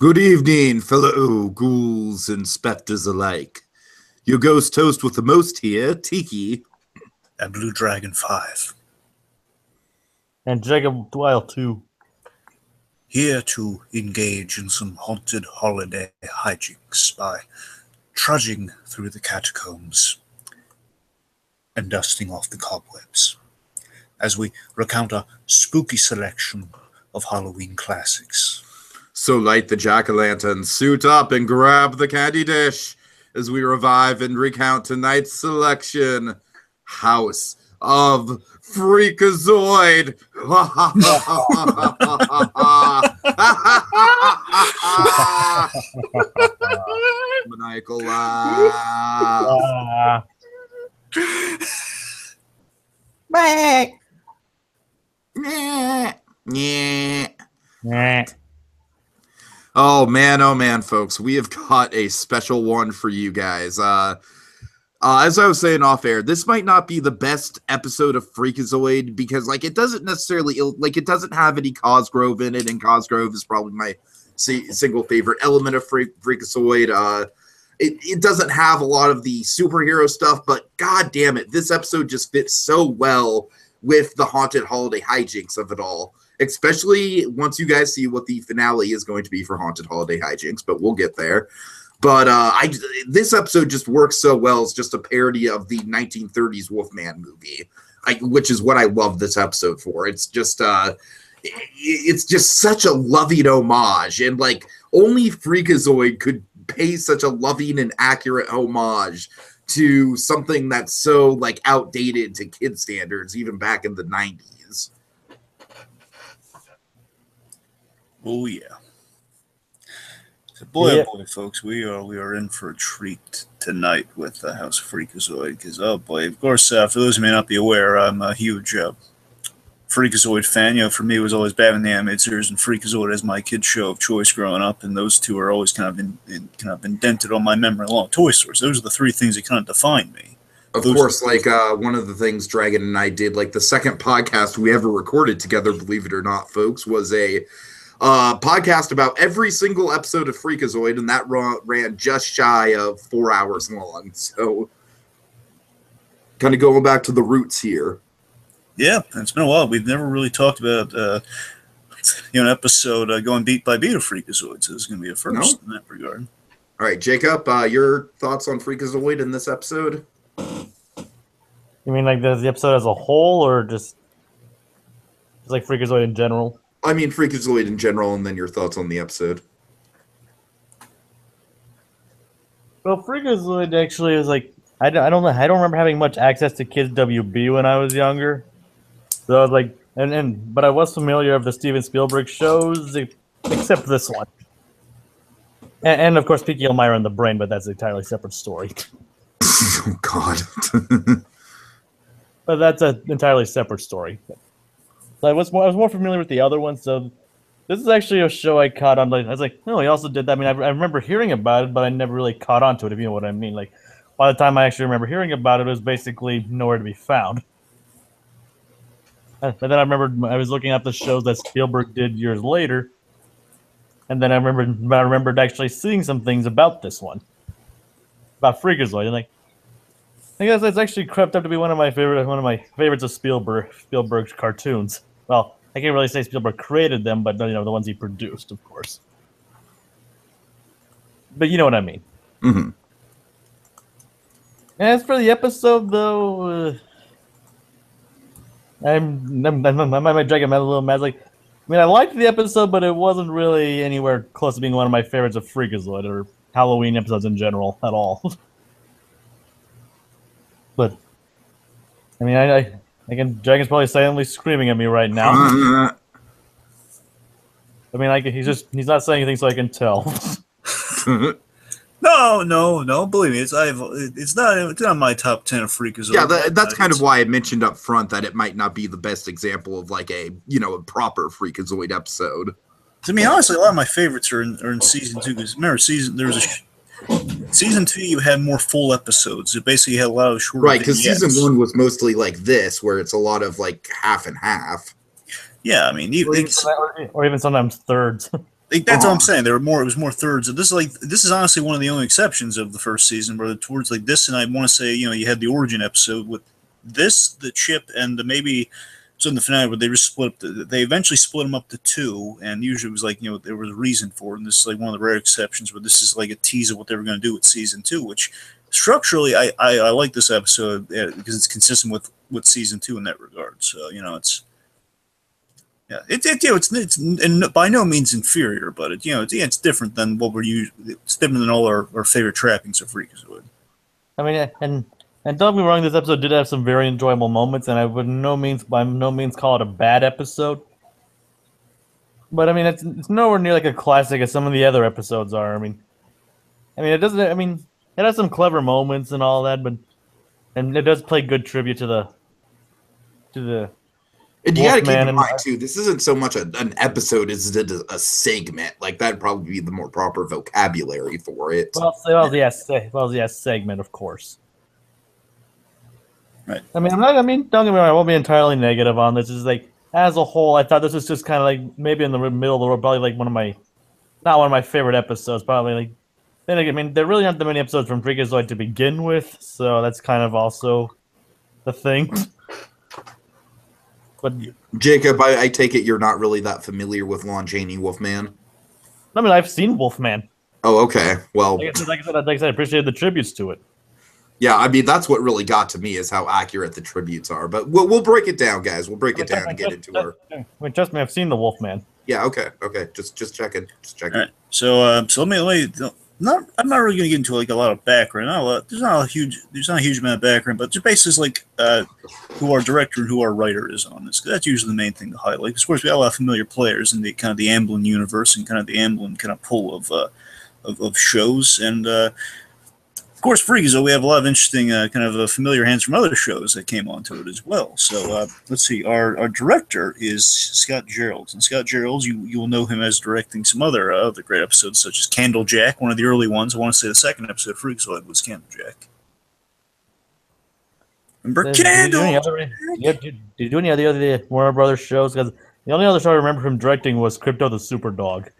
Good evening, fellow ghouls and specters alike. Your ghost host with the most here, Tiki. And BlueDragonFive. And Jacob Wile, too. Here to engage in some haunted holiday hijinks by trudging through the catacombs and dusting off the cobwebs as we recount a spooky selection of Halloween classics. So light the jack-o'-lantern, suit up, and grab the candy dish as we revive and recount tonight's selection, House of Freakazoid. Maniacal laugh. Oh man, folks, we have got a special one for you guys. As I was saying off air, this might not be the best episode of Freakazoid because, it doesn't necessarily, it doesn't have any Cosgrove in it, and Cosgrove is probably my single favorite element of Freakazoid. It doesn't have a lot of the superhero stuff, but god damn it, this episode just fits so well with the haunted holiday hijinks of it all. Especially once you guys see what the finale is going to be for Haunted Holiday Hijinks, but we'll get there. But this episode just works so well. It's just a parody of the 1930s Wolfman movie, which is what I love this episode for. It's just such a loving homage, and only Freakazoid could pay such a loving and accurate homage to something that's so outdated to kid standards, even back in the 90s. Oh yeah. So boy, folks, we are in for a treat tonight with the House of Freakazoid. Because of course, for those who may not be aware, I'm a huge Freakazoid fan. For me, it was always Batman the Animated Series and Freakazoid as my kid show of choice growing up, and those two are always kind of indented on my memory along Toy Stories. Those are the three things that kind of define me. Of course, one of the things Dragon and I did, the second podcast we ever recorded together, believe it or not, folks, was a podcast about every single episode of Freakazoid, and that ran just shy of 4 hours long. So, kind of going back to the roots here. Yeah, it's been a while. We've never really talked about an episode going beat by beat of Freakazoid, so this is going to be a first in that regard. All right, Jacob, your thoughts on Freakazoid in this episode? You mean the episode as a whole, or just Freakazoid in general? I mean Freakazoid in general, and then your thoughts on the episode. Well, Freakazoid actually is I don't remember having much access to Kids WB when I was younger. So I was but I was familiar of the Steven Spielberg shows, except this one. And of course, Peaky Elmira and the Brain, but that's an entirely separate story. Oh God. But that's an entirely separate story. So I was more familiar with the other one, so this is actually a show I caught on. I was oh, he also did that. I mean, I remember hearing about it, but I never really caught on to it, if you know what I mean. By the time I actually remember hearing about it, it was basically nowhere to be found. But then I remembered I was looking at the shows that Spielberg did years later, and then I remembered actually seeing some things about this one, about Freakazoid, and I guess it's actually crept up to be one of my favorites of Spielberg's cartoons. Well, I can't really say Spielberg created them, but the ones he produced, of course. But you know what I mean. Mm-hmm. As for the episode, though, I might drag him out a little mad. I liked the episode, but it wasn't really anywhere close to being one of my favorites of Freakazoid or Halloween episodes in general at all. But I mean, Dragon's probably silently screaming at me right now. I mean, he's not saying anything, so I can tell. No. Believe me, it's not my top 10 of Freakazoid. Yeah, that's kind of why I mentioned up front that it might not be the best example of a proper Freakazoid episode. To me, honestly, a lot of my favorites are in season 2. Because remember, season 2, you had more full episodes. It basically had a lot of shorter. Right, because season 1 was mostly like this, where it's a lot of half and half. Yeah, I mean, or even sometimes thirds. Like, that's what I'm saying. There were more. It was more thirds. This is honestly one of the only exceptions of the first season, where towards like this, and I want to say, you had the origin episode with this, the Chip, and maybe it's in the finale where they just split up. They eventually split them up to 2, and usually it was like, there was a reason for it. And this is like one of the rare exceptions where this is like a tease of what they were going to do with season 2, which structurally I like this episode because it's consistent with season 2 in that regard. So it's. Yeah, it's and by no means inferior, but it's different than what we're used. It's different than all our favorite trappings of Freakazoid. I mean, and don't get me wrong, this episode did have some very enjoyable moments, and I would by no means call it a bad episode. But I mean, it's nowhere near like a classic as some of the other episodes are. I mean, it doesn't. I mean, it has some clever moments and all that, and it does play good tribute to the. And you got to keep in mind, too, this isn't so much an episode as it is a segment. Like, that'd probably be the more proper vocabulary for it. Well, yes, segment, of course. Right. I mean, don't get me wrong, I won't be entirely negative on this. It's like, as a whole, I thought this was just kind of like, maybe in the middle of the road, probably like not one of my favorite episodes, probably like, then again, I mean, there really aren't that many episodes from Freakazoid to begin with, so that's kind of also the thing. But Jacob, I take it you're not really that familiar with Lon Chaney Wolfman? I mean, I've seen Wolfman. Oh, okay. Well, like I said, I appreciated the tributes to it. Yeah, I mean, that's what really got to me is how accurate the tributes are. But we'll break it down, guys. We'll break it down and get into our... I mean, trust me, I've seen the Wolfman. Yeah, okay. Just checking. All right. So let me I'm not really going to get into like a lot of background. There's not a huge amount of background, but just basically like who our director and who our writer is on this. That's usually the main thing to highlight. Of course, we have a lot of familiar players in the kind of the Amblin universe and kind of the Amblin kind of pool of shows. And of course, Freakazoid, we have a lot of interesting kind of familiar hands from other shows that came onto it as well. So let's see. Our director is Scott Gerald. And Scott Gerald, you will know him as directing some other great episodes, such as Candlejack, one of the early ones. I want to say the second episode of Freakazoid was Candlejack. Remember Candlejack? Did you do any of the other Warner Brothers shows? Because the only other show I remember him directing was Crypto the Superdog.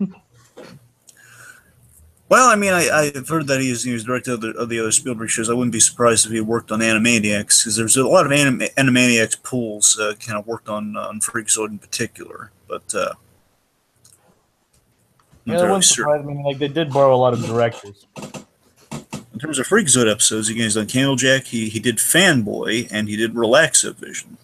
Well, I mean, I've heard that he was director of the other Spielberg shows. I wouldn't be surprised if he worked on Animaniacs, because there's a lot of Animaniacs pools kind of worked on Freakazoid in particular. But yeah, that wouldn't surprise me. Like, they did borrow a lot of directors. In terms of Freakazoid episodes, again, he's done Candlejack, he did Fanboy, and he did Relaxavision.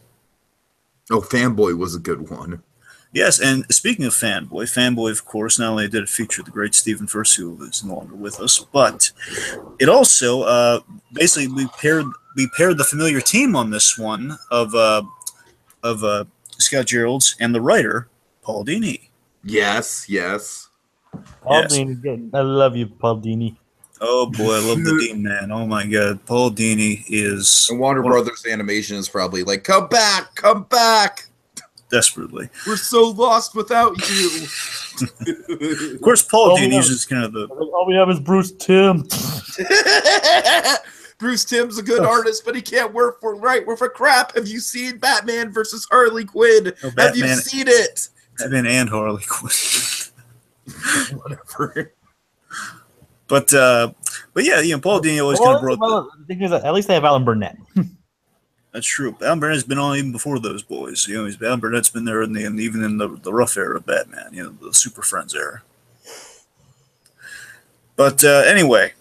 Oh, Fanboy was a good one. Yes, and speaking of Fanboy, of course, not only did it feature the great Stephen Furst, who is no longer with us, but it also basically we paired the familiar team on this one of Scott Gerald's and the writer Paul Dini. Yes. Paul Dini, I love you, Paul Dini. Oh boy, I love the Dean man. Oh my God, Paul Dini is. And Warner Brothers Animation is probably like, come back. Desperately. We're so lost without you. Of course, Paul Dini uses kind of the... All we have is Bruce Timm. Bruce Timm's a good artist, but he can't work for crap. Have you seen Batman versus Harley Quinn? Have you seen it? Batman and Harley Quinn. Whatever. But yeah, Paul Dini always kind of brought... Well, the thing is, at least they have Alan Burnett. That's true. Alan Burnett's been on even before those boys. Alan Burnett's been there even in the rough era of Batman, the Super Friends era. But anyway,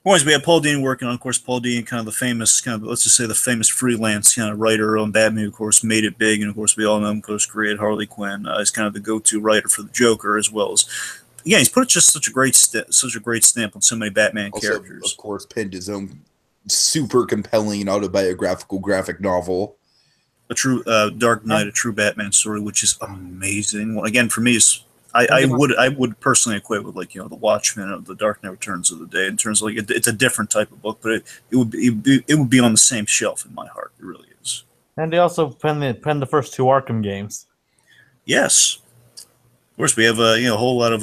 boys, we have Paul Dini working on. Of course, Paul Dini, kind of the famous, let's just say the famous freelance kind of writer on Batman. Of course, made it big, and of course, we all know him. Of course, created Harley Quinn. He's kind of the go-to writer for the Joker, as well as. Yeah, he's put just such a great stamp on so many Batman characters. Of course, penned his own super compelling autobiographical graphic novel, a true Dark Knight, a true Batman story, which is amazing. Well, again, for me, is I would personally equate with the Watchmen of the Dark Knight Returns of the day in terms of it's a different type of book, but it would be on the same shelf in my heart. It really is. And they also penned the first 2 Arkham games. Yes, of course we have a whole lot of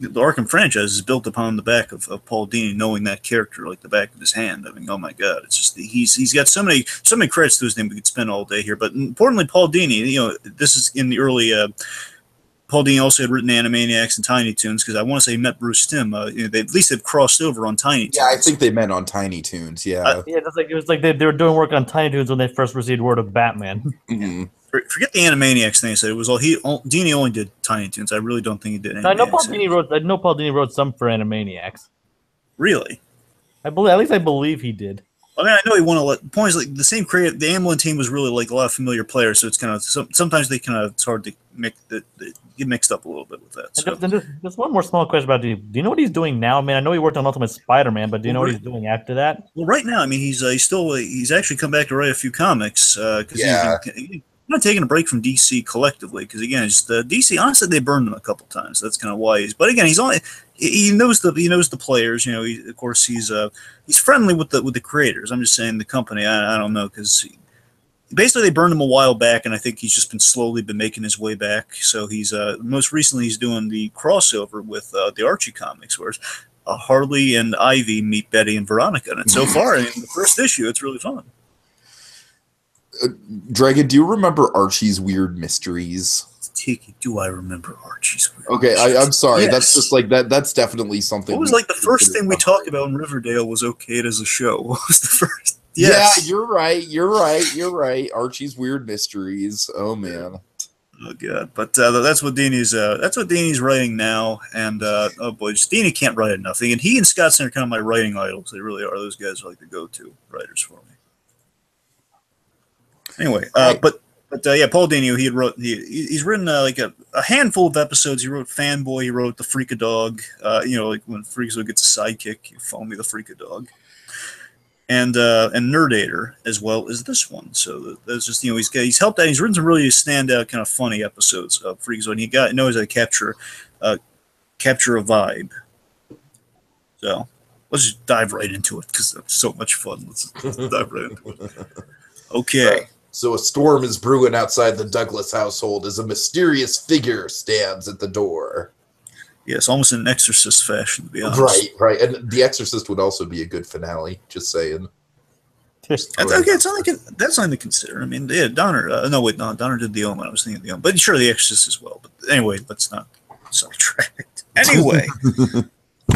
the Arkham franchise is built upon the back of Paul Dini, knowing that character like the back of his hand. I mean, oh my God, it's just he's got so many credits to his name. We could spend all day here, but importantly, Paul Dini. This is in the early Paul Dini also had written Animaniacs and Tiny Toons, because I want to say he met Bruce Timm. They at least have crossed over on Tiny Toons. Yeah, I think they met on Tiny Toons. Yeah, Yeah, it was like they were doing work on Tiny Toons when they first received word of Batman. mm-hmm. Forget the Animaniacs thing. I said it was all Dini only did Tiny Toons. I really don't think he did. I know Paul Dini wrote some for Animaniacs. Really? I believe he did. I mean, I know he won a lot. The point is, like, the same creative. The Amblin team was really like a lot of familiar players, so it's kind of sometimes it's hard to get mixed up a little bit with that. So. There's one more small question about Dini. Do you know what he's doing now? I mean, I know he worked on Ultimate Spider-Man, but do you know what he's doing after that? Well, right now, I mean, he's actually come back to write a few comics because he's not taking a break from DC collectively, because again, just DC. Honestly, they burned him a couple times. That's kind of why he's. But again, he knows the players. You know, of course, he's friendly with the creators. I'm just saying the company. I don't know, because basically they burned him a while back, and I think he's just been slowly making his way back. So he's most recently he's doing the crossover with the Archie comics, where Harley and Ivy meet Betty and Veronica, and so far in the first issue, it's really fun. Dragon, do you remember Archie's Weird Mysteries? Tiki, do I remember Archie's Weird Okay, Mysteries? I'm sorry. Yes. That's just like that. That's definitely something. What was like the first thing we talked about in Riverdale was okayed as a show? What was the first? Yes. Yeah, you're right. Archie's Weird Mysteries. Oh man. Oh god, but that's what Dini's writing now, and oh boy, just Dini can't write enough. And he and Scottson are kind of my writing idols. They really are. Those guys are like the go-to writers for me. Anyway, but yeah, Paul Dini, he's written like a handful of episodes. He wrote Fanboy, he wrote The Freakadog, like when Freakazoid gets a sidekick, you follow me, The Freakadog, and Nerdator, as well as this one. So that's just, he's helped out. He's written some really standout kind of funny episodes of Freakazoid. He knows how to capture a vibe. So let's just dive right into it, because it's so much fun. Let's dive right into it. Okay. So a storm is brewing outside the Douglas household as a mysterious figure stands at the door. Yes, almost in an Exorcist fashion, to be honest. Right. And The Exorcist would also be a good finale, just saying. Okay, that's something to consider. I mean, yeah, Donner. Donner did The Omen. I was thinking of The Omen. But sure, The Exorcist as well. But anyway, let's not sidetrack. Anyway.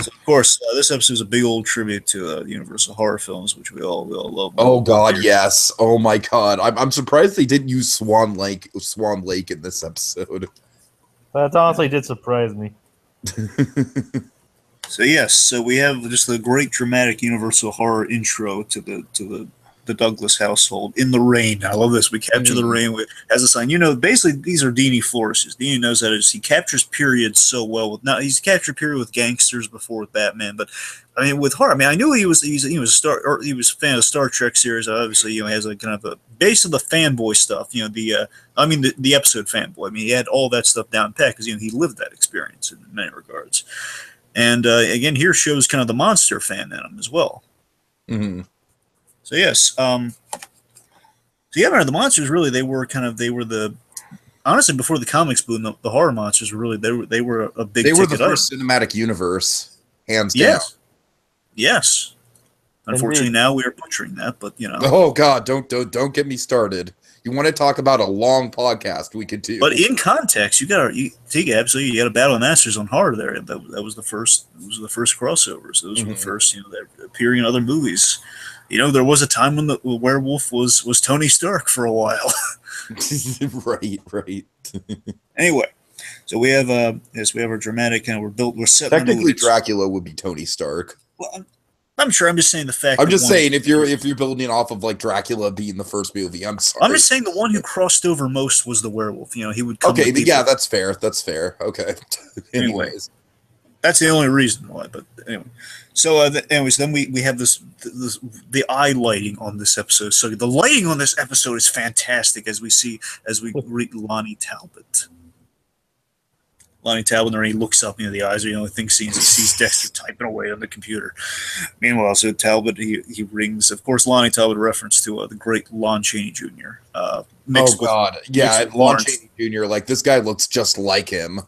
So, of course, this episode is a big old tribute to Universal horror films, which we all love. Oh God, yes! Oh my God, I'm surprised they didn't use Swan Lake in this episode. That honestly did surprise me. So yes, so we have just the great dramatic Universal horror intro to the Douglas household in the rain. I love this. We capture the rain as a sign. Basically these are Dini flourishes. Dini knows how he captures periods so well. He's captured period with gangsters before with Batman, but I mean with horror. I mean, I knew he was a fan of Star Trek series. Obviously, he has a kind of a base of the fanboy stuff. The episode fanboy. I mean, he had all that stuff down pat because he lived that experience in many regards. And again, here shows kind of the monster fan in him as well. Mm-hmm. So yes, the monsters really honestly before the comics boom, the horror monsters were really they were a big. They were the first cinematic universe, hands down. Yes. Unfortunately, now we are butchering that, but Oh God, don't get me started. You want to talk about a long podcast? We could do. But in context, you got a Battle of Masters on horror there. That was the first. Those were the first crossovers. Those were the first. That appearing in other movies. There was a time when the werewolf was Tony Stark for a while. Right. Anyway, so we have our dramatic we're set. Technically, Dracula would be Tony Stark. Well, I'm sure. I'm just saying the fact. I'm just saying if you're building off of like Dracula being the first movie, I'm sorry. I'm just saying the one who crossed over most was the werewolf. He would come. Okay, yeah, that's fair. Okay. Anyways, that's the only reason why. But anyway. So, then we have the eye lighting on this episode. So the lighting on this episode is fantastic as we read Lonnie Talbot. And he looks up, the eyes are the only thing seen. He sees Dexter typing away on the computer. Meanwhile, so Talbot, he rings. Of course, Lonnie Talbot reference to the great Lon Chaney Jr. Lon Chaney Jr. Like this guy looks just like him.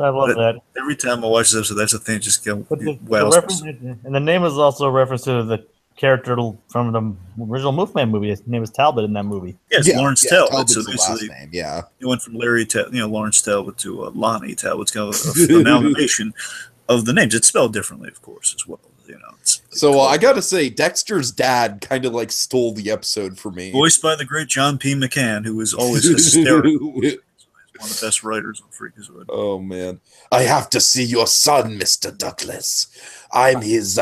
I love that. Every time I watch this episode, that's the thing. Just go. And the name is also a reference to the character from the original Wolfman movie. His name was Talbot in that movie. Yeah, it's Lawrence Talbot. Talbot's So the last name. Yeah, he went from Lawrence Talbot to Lonnie Talbot. It's kind of an amalgamation of the names. It's spelled differently, of course, as well. So I gotta say, Dexter's dad kind of like stole the episode for me. Voiced by the great John P. McCann, who was always hysterical. He's one of the best writers on Freakazoid. Oh man, I have to see your son, Mr. Douglas. I'm his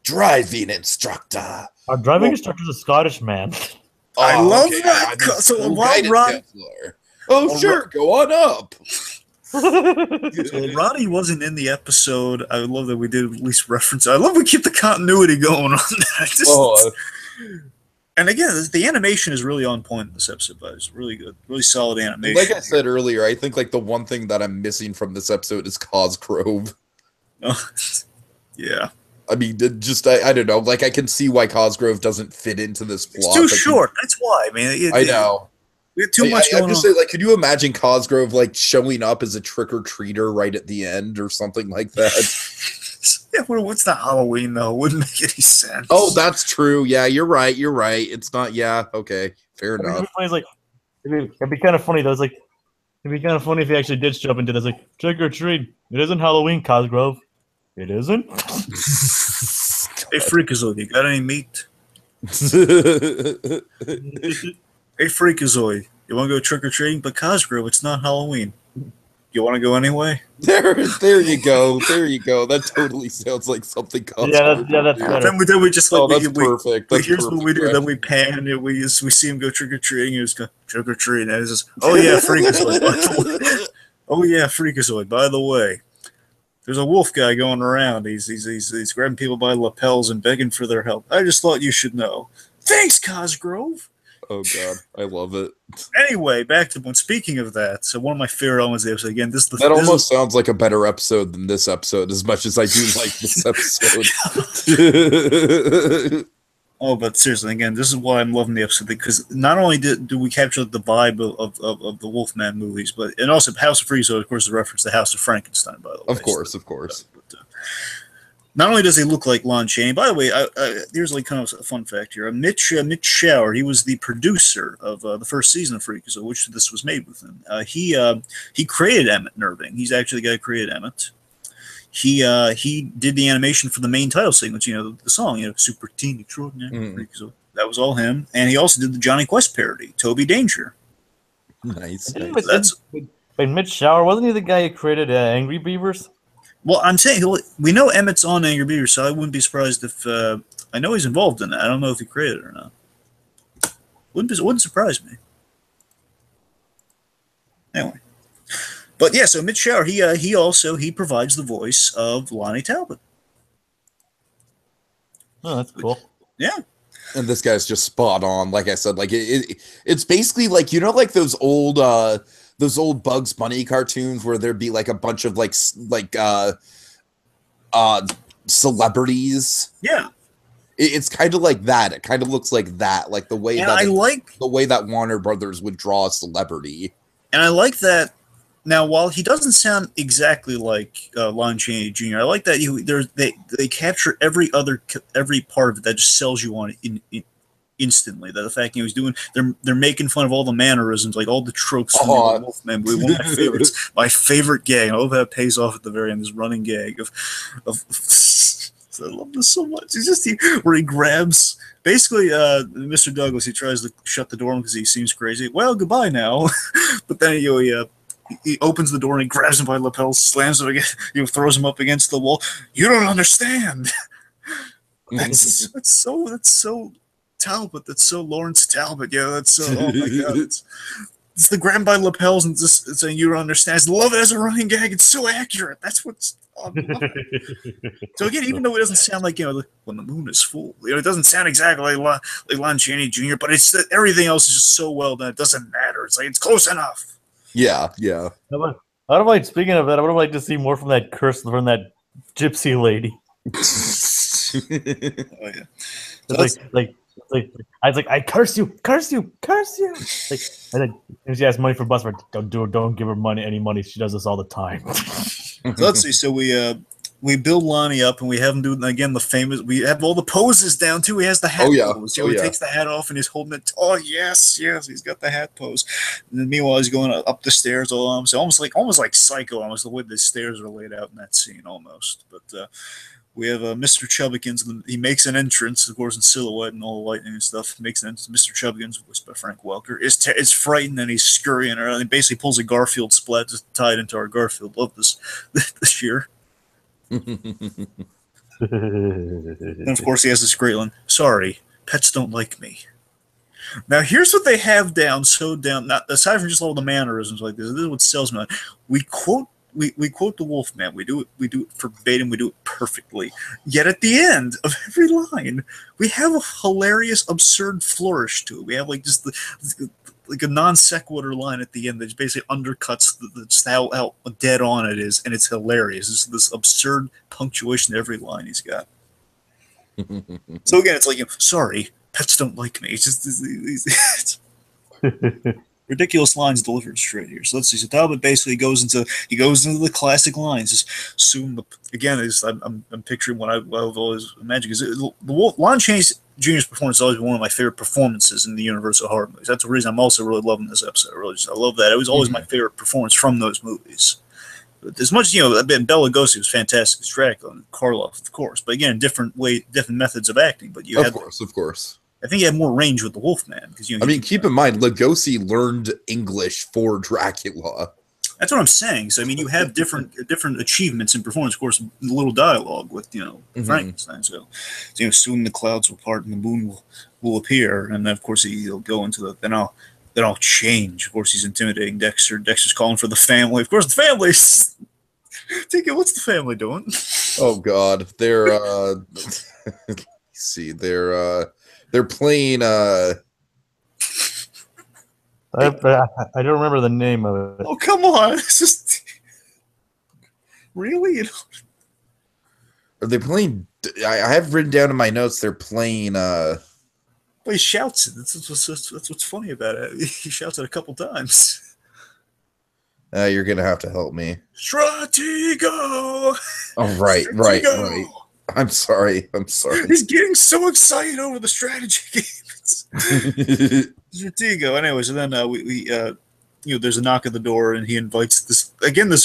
driving instructor. Our driving instructor's a Scottish man. I love that. So Ron. Oh sure, go on up. So Ronnie wasn't in the episode. I would love that we did at least reference. I love we keep the continuity going on that. And again, the animation is really on point in this episode, but it's really good, really solid animation. Like I said earlier, I think like the one thing that I'm missing from this episode is Cosgrove. Yeah. I mean, I don't know. Like I can see why Cosgrove doesn't fit into this plot. It's too short. That's why, man. I know. We had too much going on. Say, like, could you imagine Cosgrove like showing up as a trick-or-treater right at the end or something like that? Yeah, what's not Halloween though? Wouldn't make any sense. Oh, that's true. Yeah, you're right. You're right. It's not. Yeah, okay, fair enough. Like, it'd be kind of funny though. It's like it'd be kind of funny if he actually did show up and did this, like trick or treat. It isn't Halloween, Cosgrove. It isn't. Hey, Freakazoid, you got any meat? Hey, Freakazoid, you want to go trick-or-treating? But Cosgrove, it's not Halloween. You want to go anyway? There you go. There you go. That totally sounds like something Cosgrove. Yeah, that's better. Then we just like, that's perfect. That's here's perfect, what we do. right? Then we pan and we see him go trick-or-treating. He just go trick-or-treating. And it's just, oh yeah, Freakazoid. Oh yeah, Freakazoid. By the way, there's a wolf guy going around. He's grabbing people by lapels and begging for their help. I just thought you should know. Thanks, Cosgrove. Oh god, I love it. Anyway, back to when speaking of that. So one of my favorite elements of the episode again. That almost sounds like a better episode than this episode. As much as I do like this episode. Oh, but seriously, again, this is why I'm loving the episode, because not only do we capture the vibe of the Wolfman movies, and also House of Freakazoid, of course, is a reference to House of Frankenstein, by the way. Of course. But, not only does he look like Lon Chaney, by the way, here's like kind of a fun fact here. Mitch Schauer, he was the producer of the first season of Freakazoid, which this was made with him. He created Emmett Nerving. He's actually the guy who created Emmett. He did the animation for the main title sequence, the song, Super Teen Extraordinary Freakazoid. That was all him. And he also did the Johnny Quest parody, Toby Danger. Nice. Wait, Mitch Schauer, wasn't he the guy who created Angry Beavers? Well, I'm saying we know Emmett's on Angry Beavers, so I wouldn't be surprised if I know he's involved in that. I don't know if he created it or not. Wouldn't surprise me. Anyway, but yeah, so Mitch Schauer, he provides the voice of Lonnie Talbot. Oh, that's cool. Yeah. And this guy's just spot on. Like I said, like it's basically like like those old Bugs Bunny cartoons where there'd be like a bunch of like celebrities. Yeah. It's kind of like that. It kind of looks like that, like the way the way that Warner Brothers would draw a celebrity. And I like that. Now, while he doesn't sound exactly like Lon Chaney Jr., I like that they capture every part of it that just sells you on it instantly. That the fact he's doing, they're making fun of all the mannerisms, like all the tropes from the Wolfman movie. One of my favorites, my favorite gag. I love how it pays off at the very end. This running gag of I love this so much. Where he grabs. Basically, Mr. Douglas, he tries to shut the door because he seems crazy. Well, goodbye now. But then he opens the door and he grabs him by the lapels, slams him against, throws him up against the wall. You don't understand. That's so Talbot. That's so Lawrence Talbot. Yeah, that's so. Oh my god, it's the grab by lapels and just saying you don't understand. I love it as a running gag. It's so accurate. That's what's. So again, even though it doesn't sound like when the moon is full, it doesn't sound exactly like Lon Chaney Jr., but it's everything else is just so well done. It doesn't matter. It's like it's close enough. Yeah. I would have liked. Speaking of that, I would have liked to see more from that gypsy lady. Oh yeah. I was like, I curse you. And then she asked money for bus fare. Don't give her any money. She does this all the time. So let's see. So we we build Lonnie up, and we have him do again the famous. We have all the poses down too. He has the hat pose. He takes the hat off and he's holding it. Oh yes, he's got the hat pose. And then meanwhile, he's going up the stairs. Almost like Psycho, almost the way the stairs are laid out in that scene, almost. But we have Mr. Chubbikins. He makes an entrance, of course, in silhouette and all the lightning and stuff. Makes an entrance. Mr. Chubbikins, voiced by Frank Welker, is frightened and he's scurrying around. He basically pulls a Garfield splat just tied into our Garfield love this year. And of course, he has this great line. Sorry, pets don't like me. Now, here's what they have down. Not aside from just all the mannerisms like this. This is what sells me on. We quote the Wolfman. We do it verbatim. We do it perfectly. Yet at the end of every line, we have a hilarious, absurd flourish to it. We have like just a non sequitur line at the end that basically undercuts just how dead on it is, and it's hilarious. It's this absurd punctuation to every line he's got. So again, it's like, sorry, pets don't like me. It's just it's ridiculous lines delivered straight here. So let's see. So Talbot basically goes into the classic lines. Just assume I'm picturing what I've always imagined. Because Lon Chaney Jr.'s performance has always been one of my favorite performances in the Universal horror movies. That's the reason I'm also really loving this episode. I love that. It was always my favorite performance from those movies. But as much Bela Lugosi was fantastic as Dracula, and Karloff, of course. But again, different methods of acting. But of course. I think he had more range with the Wolfman because keep in mind, Lugosi learned English for Dracula. That's what I'm saying. So you have different achievements in performance. Of course, a little dialogue with Frankenstein. So soon the clouds will part and the moon will appear, and then of course he'll go into then I'll change. Of course, he's intimidating Dexter. Dexter's calling for the family. Of course, the family's. Tiki, what's the family doing? Oh God, they're let's see, they're playing. I don't remember the name of it. Oh come on! It's just really. Are they playing? I have written down in my notes. They're playing. Well, he shouts it. That's what's funny about it. He shouts it a couple times. You're gonna have to help me. Stratego. Oh right. I'm sorry. He's getting so excited over the strategy games. Stratego. Anyway, so then we there's a knock at the door, and he invites this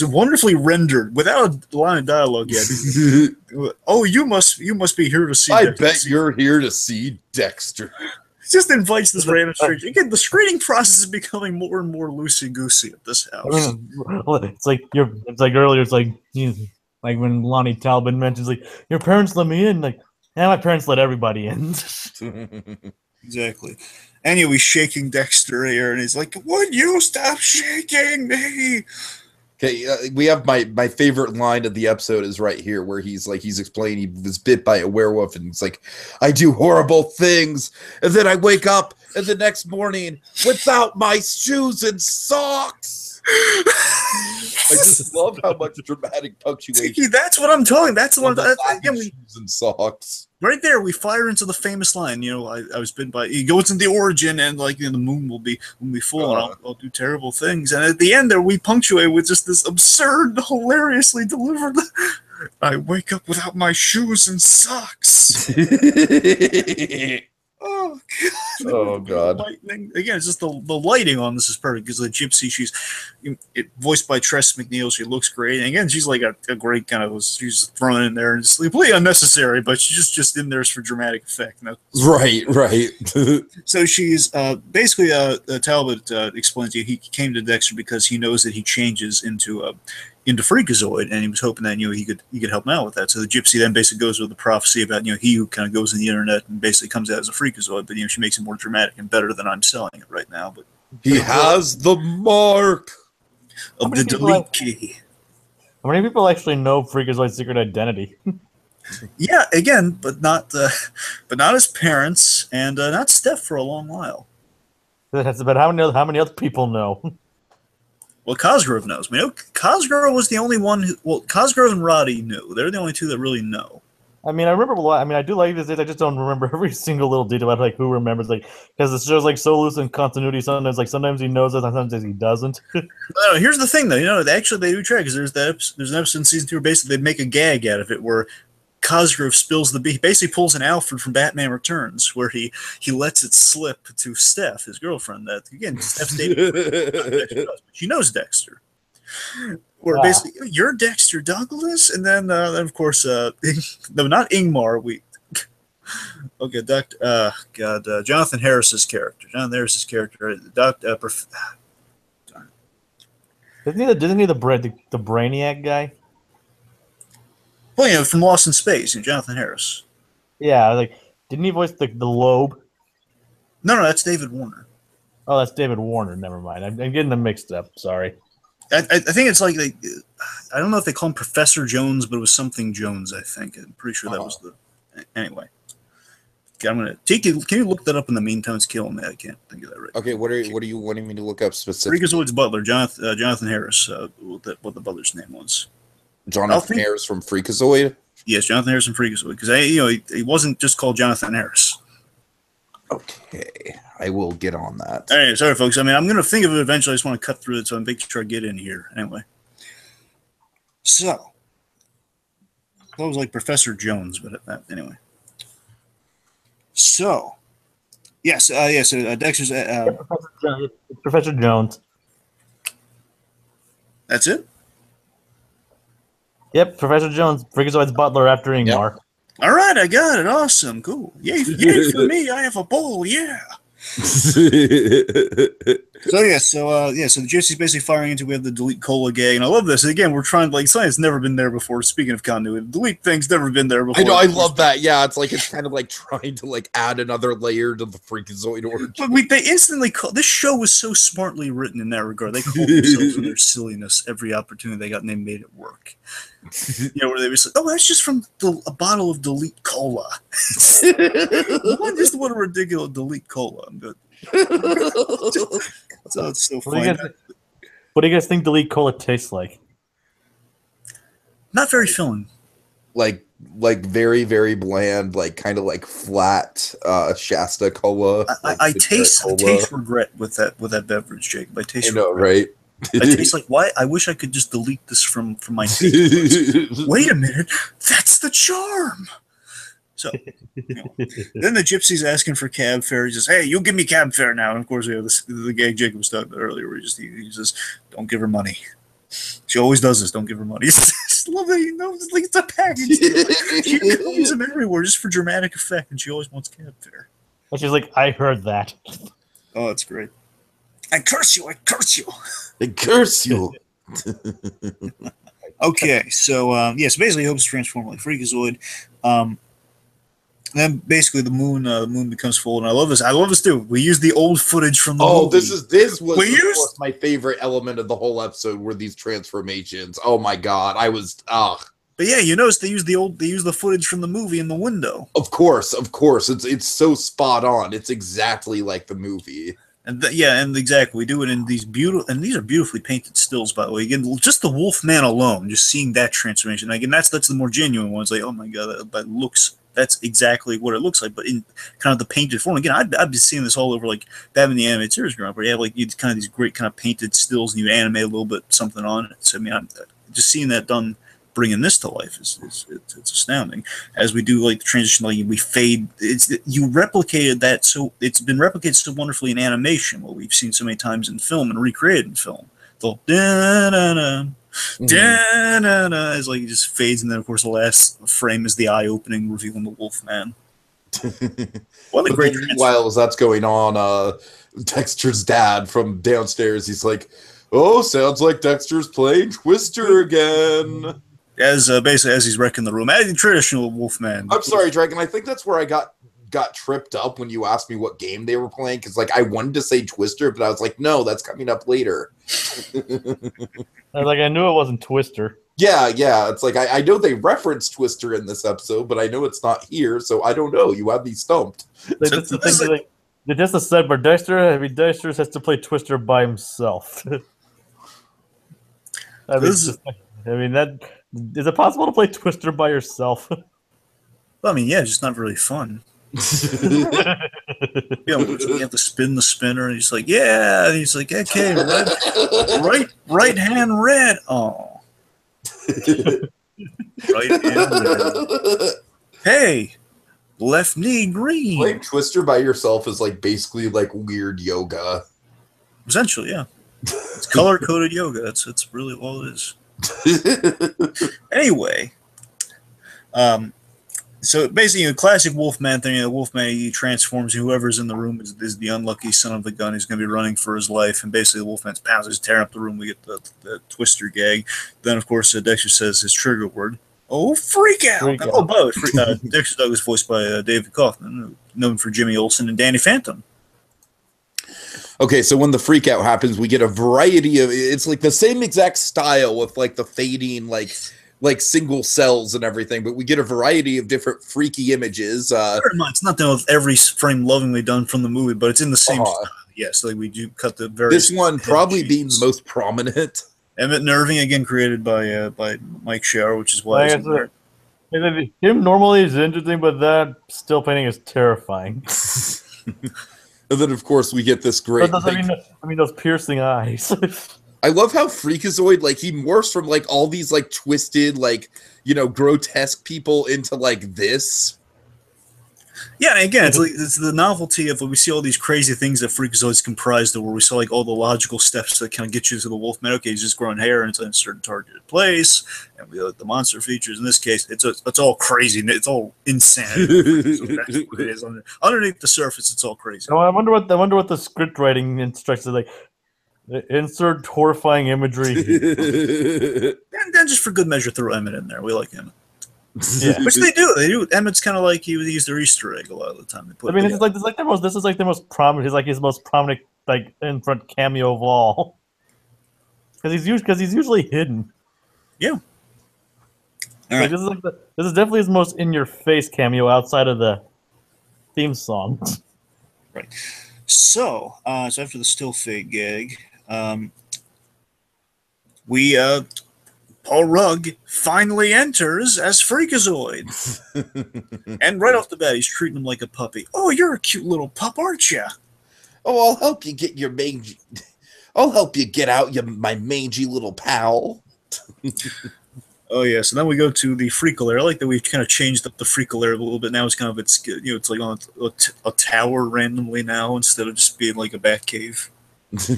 wonderfully rendered, without a line of dialogue yet. Oh, you must be here to see. I bet you're here to see Dexter. Just invites this random stranger. Again, the screening process is becoming more and more loosey-goosey at this house. It's like earlier. It's like when Lonnie Talbot mentions, like, your parents let me in. Like, my parents let everybody in. Exactly. Anyway, he's shaking Dexter here, and he's like, "Would you stop shaking me?" Okay, we have my favorite line of the episode is right here, where he's explaining he was bit by a werewolf, and it's like, I do horrible things, and then I wake up the next morning without my shoes and socks. I just love how much dramatic punctuation. Tiki, that's what I'm talking. That's the one. Shoes and socks. Right there, we fire into the famous line. I was bitten by. He goes into the origin, and the moon will be full, and I'll do terrible things. And at the end, there we punctuate with just this absurd, hilariously delivered. I wake up without my shoes and socks. Oh God! Oh God! Lightning again. It's just the lighting on this is perfect because the gypsy, she's voiced by Tress MacNeille. She looks great, and again, she's like a great kind of. She's thrown in there and it's completely unnecessary, but she's just in there for dramatic effect. Right. So she's basically Talbot explains to you he came to Dexter because he knows that he changes into Freakazoid, and he was hoping that he could help him out with that. So the gypsy then basically goes with the prophecy about he who kind of goes in the internet and basically comes out as a Freakazoid, but she makes it more dramatic and better than I'm selling it right now. But he has the mark of the delete key. How many people actually know Freakazoid's secret identity? Yeah, again, but not his parents, and not Steph for a long while. That's about how many other people know. Well, Cosgrove knows. Cosgrove was the only one Cosgrove and Roddy knew. They're the only two that really know. I mean, I remember a lot. I mean, I do like this. I just don't remember every single little detail about like who remembers, like because the show's like so loose in continuity. Sometimes he knows it, sometimes he doesn't. Here's the thing, though. Actually, they do try because there's an episode in season 2 where basically they make a gag out of it where Cosgrove spills the beans. He basically pulls an Alfred from Batman Returns, where he lets it slip to Steph, his girlfriend. That again, Steph's dating. She knows Dexter. Or basically, you're Dexter Douglas, and then of course, no, not Ingmar. Jonathan Harris's character. Isn't he the Brainiac guy? Well, from Lost in Space, Jonathan Harris. Yeah, like didn't he voice the Loeb? No, that's David Warner. Oh, that's David Warner. Never mind. I'm getting them mixed up. Sorry. I think it's like I don't know if they call him Professor Jones, but it was something Jones. I think I'm pretty sure that was the. Anyway, okay, I'm gonna Tiki. Can you look that up in the meantime? It's killing me. I can't think of that right. Okay, what are you wanting me to look up specifically? Freakazoid's butler, Jonathan Harris. What the butler's name was? Jonathan Harris from Freakazoid. Yes, Jonathan Harris from Freakazoid. Because he wasn't just called Jonathan Harris. Okay, I will get on that. All right, sorry, folks. I mean, I'm going to think of it eventually. I just want to cut through it, so I'm making sure I get in here. Anyway. So. That was like Professor Jones, but anyway. So. Yes, Dexter's... Professor Jones. That's it? Yep, Professor Jones, Freakazoid's butler after Ingmar. Yep. All right, I got it. Awesome, cool. Yay for me! I have a bowl. Yeah. So the Gypsy's basically firing into. We have the delete cola gag, and I love this. And again, we're trying something that's never been there before. Speaking of continuity, delete thing's never been there before. I know, I love that. Yeah, it's kind of like trying to add another layer to the Freakazoid origin. But they instantly call this show was so smartly written in that regard. They called themselves for their silliness every opportunity they got, and they made it work. Where they were like, "Oh, that's just from a bottle of delete cola." Just what a ridiculous delete cola. I'm good. So it's so funny. What do you guys think delete cola tastes like? Not very filling. Like very, very bland, kind of flat Shasta cola. I taste regret with that beverage, Jake. I taste regret. Right? I taste why I wish I could just delete this from my taste. Wait a minute, that's the charm. So then the Gypsy's asking for cab fare. He says, "Hey, you give me cab fare now." And of course, we have the gag Jacob was talking about earlier, where he says, "Don't give her money." She always does this. Don't give her money. I just love that. It's a package. She comes them everywhere just for dramatic effect, and she always wants cab fare. And she's like, "I heard that." Oh, that's great. I curse you! I curse you! I curse you! Okay, so so basically, he hopes to transform like Freakazoid. Then basically, the moon becomes full, and I love this. I love this too. We use the old footage from the movie. This was my favorite element of the whole episode were these transformations. Oh my god, I was But yeah, you notice they use the footage from the movie in the window. Of course, it's so spot on. It's exactly like the movie. And exactly, we do it in these these are beautifully painted stills, by the way. Again, just the Wolfman alone, just seeing that transformation. Again, that's the more genuine one. It's like, oh my god, that's exactly what it looks like, but in kind of the painted form. Again, I've been seeing this all over Batman the Animated Series growing up, where you have you kind of these great kind of painted stills, and you animate a little bit something on it. So I mean, I'm just seeing that done. Bringing this to life it's astounding. As we do the transition, we fade. You replicated that, so it's been replicated so wonderfully in animation. What we've seen so many times in film and recreated in film. The da-da-da, da-da-da, as it just fades, and then of course the last frame is the eye opening, revealing the Wolfman. What a great! While as that's going on, Dexter's dad from downstairs, he's like, "Oh, sounds like Dexter's playing Twister again." Basically as he's wrecking the room, as traditional Wolfman. I'm sorry, Dragon. I think that's where I got tripped up when you asked me what game they were playing, because I wanted to say Twister, but I was like, no, that's coming up later. I knew it wasn't Twister. Yeah. It's I know they referenced Twister in this episode, but I know it's not here, so I don't know. You have me stumped. They just said, but Dexter has to play Twister by himself. Is it possible to play Twister by yourself? Well, I mean, yeah, it's just not very fun. You have to spin the spinner, and he's like, yeah, and he's like, okay, right hand red. Oh, right hand red. Hey, left knee green. Playing Twister by yourself is like basically like weird yoga. Essentially, yeah. It's color-coded yoga. That's really all it is. Anyway, so basically, a classic Wolfman thing. Wolfman, he transforms. Whoever's in the room is the unlucky son of the gun who's going to be running for his life. And basically, the Wolfman's pounds is tearing up the room. We get the Twister gag. Then, of course, Dexter says his trigger word. Oh, freak out! Oh, by the way, Dexter Doug was voiced by David Kaufman, known for Jimmy Olsen and Danny Phantom. Okay, so when the freak out happens, we get a variety of, it's like the same exact style with like the fading, like single cells and everything, but we get a variety of different freaky images. It's not done with every frame lovingly done from the movie, but it's in the same style. Yes, like we do cut the very. This one probably being the most prominent. Emmett Nerving, again created by Mike Shower, which is why him normally is interesting, but that still painting is terrifying. And then, of course, we get this great. I mean, those piercing eyes. I love how Freakazoid, like, he morphs from like all these like twisted, like, you know, grotesque people into like this. Yeah, and again, it's the novelty of we see all these crazy things that Freakazoid's comprised of, where we saw like all the logical steps that kind of get you to the Wolfman. Okay, he's just growing hair and it's in a certain targeted place, and we like the monster features. In this case, it's all crazy. It's all insanity. So that's what it is. Underneath the surface, it's all crazy. No, I wonder what the script writing instructions are like. Insert horrifying imagery. And then just for good measure, throw Emmett in there. We like Emmett. Yeah. Which they do. They do. Emmett's kind of like he's their Easter egg a lot of the time. This is like the most prominent. He's like his most prominent like in front cameo of all. Because he's usually hidden. Yeah. Like, this is definitely his most in your face cameo outside of the theme song. Right. So after the still fake gag, Paul Rugg finally enters as Freakazoid. And right off the bat, he's treating him like a puppy. Oh, you're a cute little pup, aren't you? Oh, I'll help you get your mangy. I'll help you get out my mangy little pal. Oh yeah, so then we go to the Freakle. I like that we've kind of changed up the Freakle a little bit. Now it's kind of it's like on a tower randomly now instead of just being like a bat cave.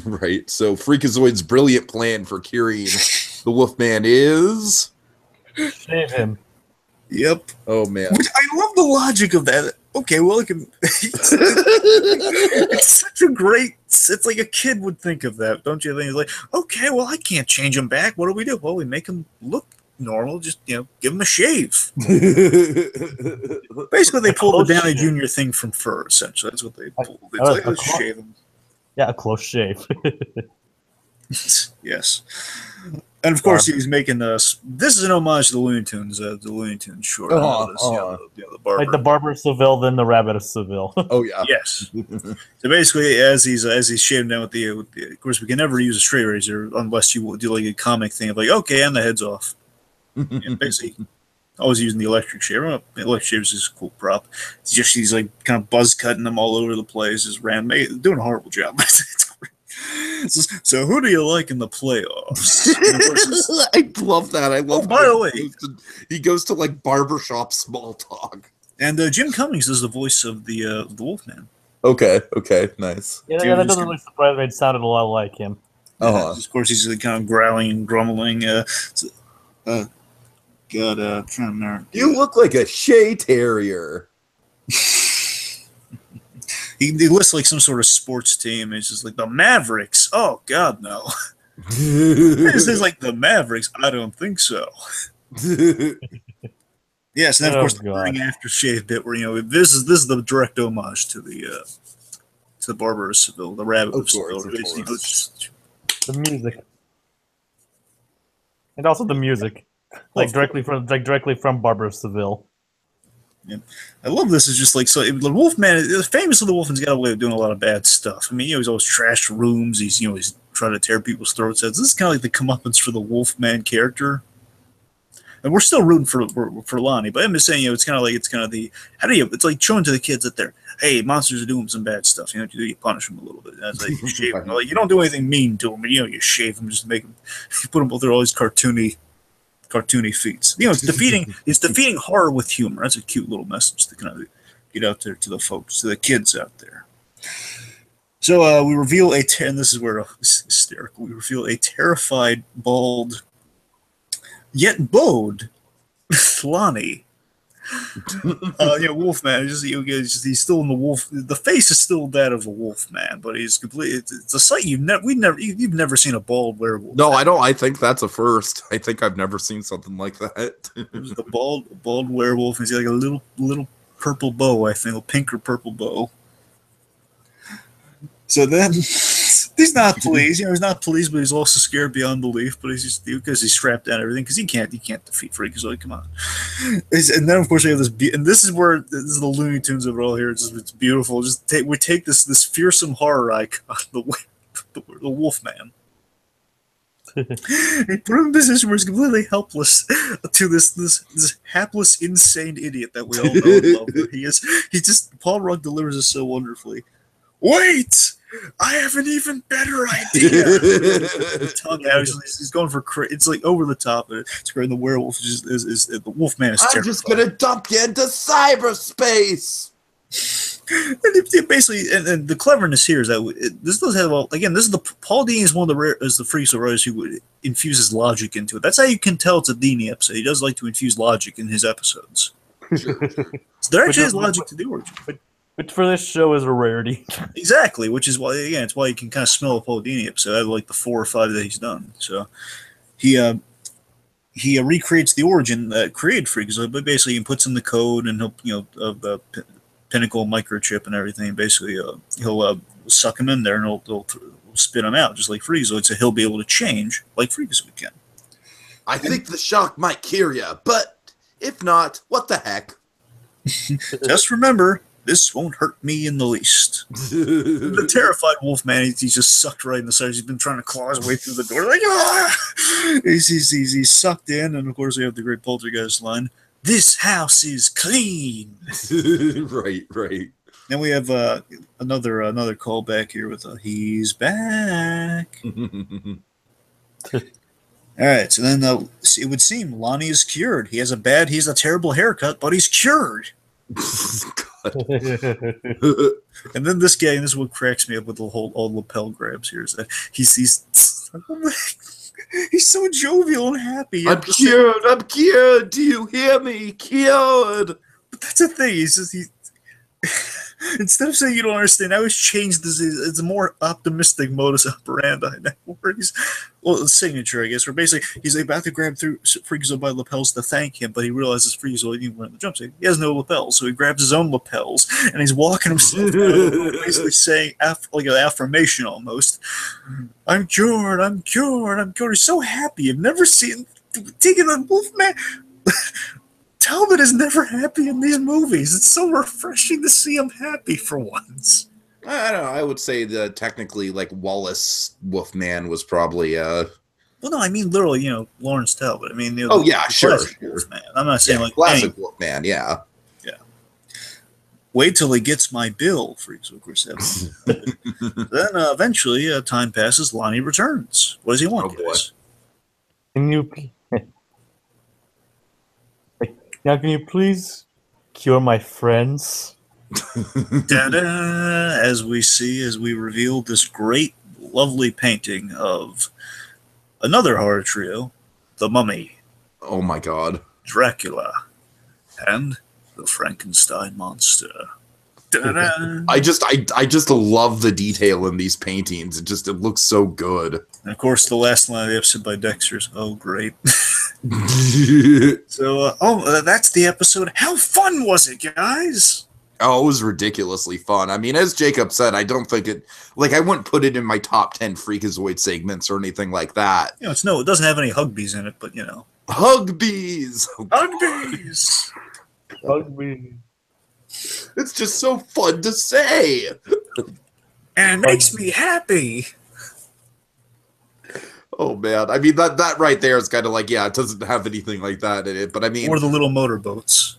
Right. So Freakazoid's brilliant plan for curing the Wolfman is shave him. Yep. Oh man. I love the logic of that. Okay, well, it's such a great. It's like a kid would think of that, don't you think? It's like, okay, well, I can't change him back. What do? Well, we make him look normal. Just give him a shave. Basically, they pulled the Downey Jr. thing from Fur. Essentially, that's what they pulled. It's like let's shave him. Yeah, a close shave. Yes. And of course, he's making this is an homage to the Looney Tunes short. The barber. Like the Barber of Seville, then the Rabbit of Seville. Oh yeah. Yes. So basically, as he's shaving down with the, of course, we can never use a straight razor unless you do like a comic thing of like, okay, and the head's off. And basically, always using the electric shaver. The electric shaver is a cool prop. It's just he's like kind of buzz cutting them all over the place. Just doing a horrible job. So who do you like in the playoffs? I love that. I love. By the way, he goes to like barbershop small talk. And Jim Cummings is the voice of the Wolfman. Okay, nice. Yeah, that doesn't really surprise me. It sounded a lot like him. Of course, he's kind of growling and grumbling. Trying to remember. You look like a Shea Terrier. He lists like some sort of sports team. It's just like the Mavericks. Oh God, no! This is like the Mavericks. I don't think so. Yes, and then of course the burning aftershave bit, where this is the direct homage to the Barber of Seville, the Rabbit of Seville. The music, and also the music, directly from Barber of Seville. Yeah. I love this. Is just like the Wolfman. Famously, the Wolfman's got a way of doing a lot of bad stuff. I mean, he's always trashed rooms. He's trying to tear people's throats out. This is kind of like the comeuppance for the Wolfman character. And we're still rooting for Lonnie, but I'm just saying, it's kind of the it's like showing to the kids that they're, hey, monsters are doing some bad stuff. You know what you do? You punish them a little bit. That's like you shave them. Like, you don't do anything mean to them, but you shave them just to make them. You put them through all these cartoony feats. It's defeating horror with humor. That's a cute little message to kind of get out there to the folks, to the kids out there. So we reveal and this is where it's hysterical. We reveal a terrified, bald, yet bowed Lonnie. Wolfman. He's still in the wolf. The face is still that of a Wolfman, but he's completely. It's a sight you've never seen a bald werewolf. No, I don't. I think that's a first. I think I've never seen something like that. The bald werewolf. He's got like a little purple bow. I think a pink or purple bow. So then he's not pleased. He's not pleased, but he's also scared beyond belief. But he's just because he's strapped down and everything because he can't defeat Freakazoid. Come on. And then of course we have this, and this is the Looney Tunes of it all here. It's beautiful. We take this fearsome horror icon, the Wolfman. He put him in a position where he's completely helpless to this hapless, insane idiot that we all know and love. Paul Rudd delivers this so wonderfully. Wait! I have an even better idea. The tongue out. He's going for it's like over the top. It's great. The werewolf is the Wolfman is terrible. I'm just gonna dump you into cyberspace. And basically, and the cleverness here is that this does have this is Paul Dini is one of the Freakazoid writers who infuses logic into it. That's how you can tell it's a Dini episode. He does like to infuse logic in his episodes. So there actually is logic to the origin. Which for this show is a rarity. Exactly, which is why it's why you can kind of smell a Paul Dini episode out of like the 4 or 5 that he's done. So he recreates the origin that created Freakazoid, but basically he puts in the code and he'll the pinnacle microchip and everything. Basically, he'll suck him in there and he'll spit him out just like Freakazoid, so he'll be able to change like Freakazoid can. I think the shock might cure you, but if not, what the heck? Just remember. This won't hurt me in the least. The terrified Wolfman, he's just sucked right in the side. He's been trying to claw his way through the door. Like, ah! He's sucked in, and of course we have the great Poltergeist line, "This house is clean." Right. Then we have another callback here with "He's back." All right, so then it would seem Lonnie is cured. He's a terrible haircut, but he's cured. And then this guy, and this is what cracks me up with all the lapel grabs here, is that he's so jovial and happy. I'm cured. Do you hear me? Cured. But that's the thing. Instead of saying you don't understand, I always change this. It's a more optimistic modus operandi now. Where signature, I guess. Where basically he's about to grab through Freakazoid by lapels to thank him, but he realizes Freakazoid didn't wear the jumpsuit. He has no lapels, so he grabs his own lapels and he's walking himself out, basically saying like an affirmation almost. I'm cured. I'm cured. I'm cured. He's so happy. I've never seen taking a Wolfman. Talbot is never happy in these movies. It's so refreshing to see him happy for once. I don't know. I would say that technically, like, Wallace Wolfman was probably Well, no, I mean literally, Lawrence Talbot. I mean, sure. Wolfman. I'm not saying like classic Wolfman. Yeah. Wait till he gets my bill, Freaks, of course. Then eventually, time passes. Lonnie returns. What does he want, guys? Can you please cure my friends? As we reveal this great, lovely painting of another horror trio, the Mummy. Oh my God. Dracula, and the Frankenstein monster. I just love the detail in these paintings. It looks so good. And of course, the last line of the episode by Dexter's. Oh, great. So, that's the episode. How fun was it, guys? Oh, it was ridiculously fun. I mean, as Jacob said, I don't think I wouldn't put it in my top 10 Freakazoid segments or anything like that. It doesn't have any Hugbees in it, but Hugbees! Hugbees! Hugbees. It's just so fun to say. And it makes me happy. Oh man, I mean that right there is kind of like, yeah, it doesn't have anything like that in it, but I mean, Or the little motorboats.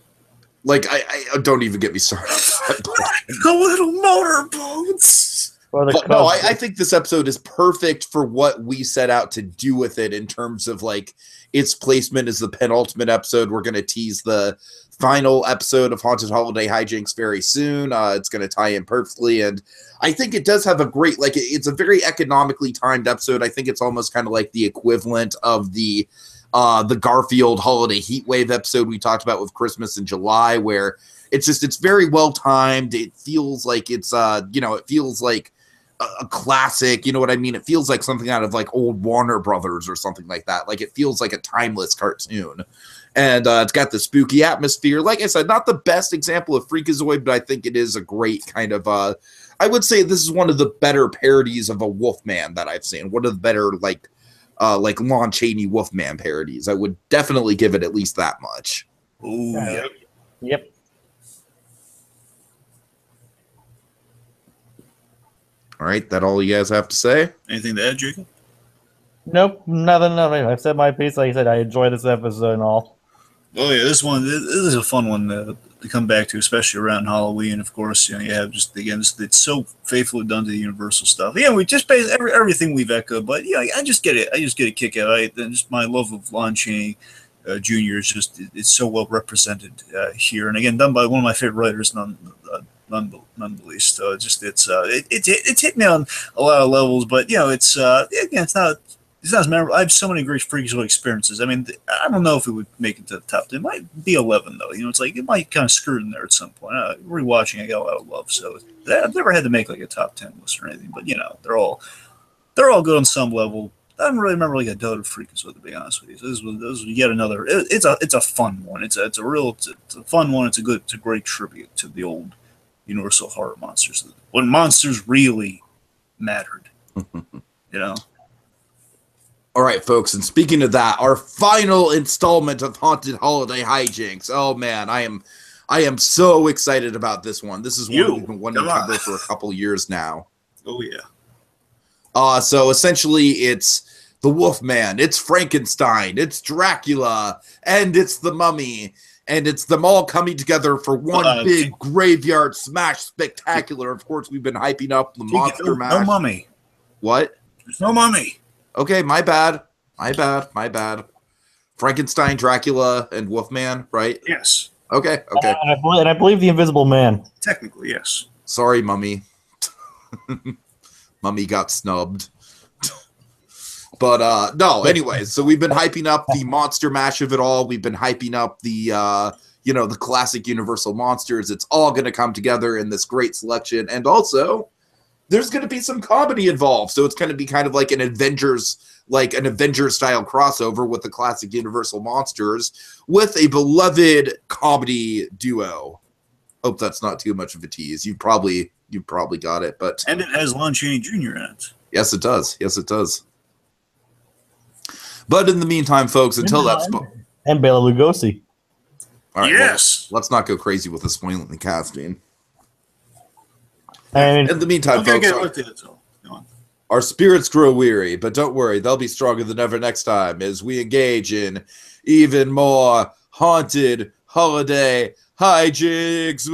like I don't even get me started. The little motorboats. Or the But no, I think this episode is perfect for what we set out to do with it in terms of like its placement as the penultimate episode. We're going to tease the final episode of Haunted Holiday Hijinks very soon. It's going to tie in perfectly, and I think it does have a great, like, it's a very economically timed episode. I think it's almost kind of like the equivalent of the Garfield Holiday Heatwave episode we talked about with Christmas in July, where it's very well timed. It feels like it's it feels like a classic, you know what I mean? It feels like something out of like old Warner Brothers or something like that. Like it feels like a timeless cartoon. And it's got the spooky atmosphere. Like I said, not the best example of Freakazoid, but I think it is a great kind of I would say this is one of the better parodies of a Wolfman that I've seen. One of the better like Lon Chaney Wolfman parodies. I would definitely give it at least that much. Ooh, yeah. Yep. All right, that all you guys have to say? Anything to add, Jacob? Nope, nothing. I've said my piece. Like I said, I enjoyed this episode and all. Oh yeah, this is a fun one to come back to, especially around Halloween. Of course, you have just again, it's so faithfully done to the Universal stuff. Yeah, we just pay everything we've echoed, but yeah, I just get it. I just get a kick out of it. And just my love of Lon Chaney Jr. is just it's so well represented here, and again, done by one of my favorite writers, none the least. It's hit me on a lot of levels, but it's again, it's not as memorable. I have so many great Freakazoid experiences. I mean, I don't know if it would make it to the top 10. It might be 11 though. It's like it might kind of screw in there at some point. Rewatching, I got a lot of love, so I've never had to make like a top 10 list or anything. But they're all good on some level. I don't really remember like a dud of Freakazoid, to be honest with you. So this was yet another. It's a fun one. It's a fun one. It's a great tribute to the old Universal horror monsters, when monsters really mattered. All right, folks, and speaking of that, our final installment of Haunted Holiday Hijinks. Oh man, I am so excited about this one. This is one we've been wanting to cover for a couple years now. Oh yeah. So essentially, it's the Wolfman, it's Frankenstein, it's Dracula, and it's the Mummy, and it's them all coming together for one big graveyard smash spectacular. Of course, we've been hyping up the Monster Mash. No mummy. What? There's no mummy. Okay, my bad. Frankenstein, Dracula, and Wolfman, right? Yes. Okay. And I believe the Invisible Man. Technically, yes. Sorry, Mummy. Mummy got snubbed. But no, anyways, so we've been hyping up the monster mash of it all. We've been hyping up the the classic Universal monsters. It's all going to come together in this great selection, and also there's going to be some comedy involved. So it's going to be kind of like an Avengers style crossover with the classic Universal monsters with a beloved comedy duo. Hope that's not too much of a tease. You probably got it, but and it has Lon Chaney Jr. in it. Yes, it does. But in the meantime, folks, until that's and Bela Lugosi. All right, yes. Well, let's not go crazy with the spoiling the casting. And in the meantime, folks, our spirits grow weary, but don't worry, they'll be stronger than ever next time as we engage in even more haunted holiday hijinks.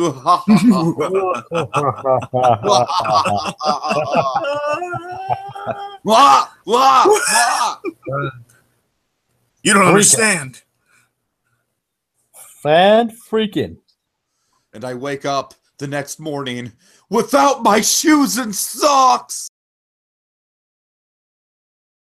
You don't understand. Fan freaking. And I wake up the next morning without my shoes and socks.